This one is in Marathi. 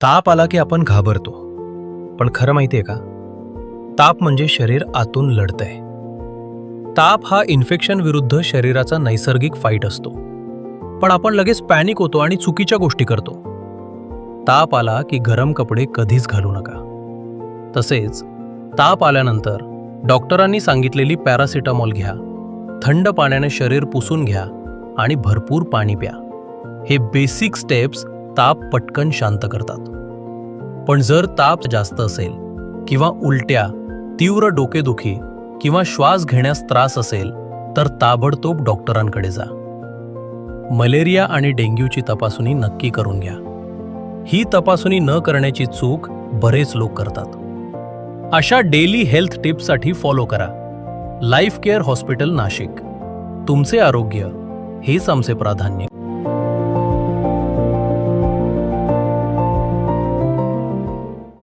ताप आला की आपण घाबरतो, पण खरं माहितीये का, ताप म्हणजे शरीर आतून लढतंय. ताप हा इन्फेक्शन विरुद्ध शरीराचा नैसर्गिक फाईट असतो. पण आपण लगेच पॅनिक होतो आणि चुकीच्या गोष्टी करतो. ताप आला की गरम कपडे कधीच घालू नका. तसेच ताप आल्यानंतर डॉक्टरांनी सांगितलेली पॅरासिटामॉल घ्या, थंड पाण्याने शरीर पुसून घ्या आणि भरपूर पाणी प्या. हे बेसिक स्टेप्स ताप पटकन शांत करतात. पण जर ताप जास्त असेल किंवा उलट्या, तीव्र डोकेदुखी किंवा श्वास घेण्यास त्रास असेल तर ताबडतोब डॉक्टरांकडे जा. मलेरिया आणि डेंग्यूची तपासणी नक्की करून घ्या. ही तपासणी न करण्याची चूक बरेच लोक करतात. अशा डेली हेल्थ टिप्ससाठी फॉलो करा लाईफ केअर हॉस्पिटल नाशिक. तुमचे आरोग्य हेच आमचे प्राधान्य.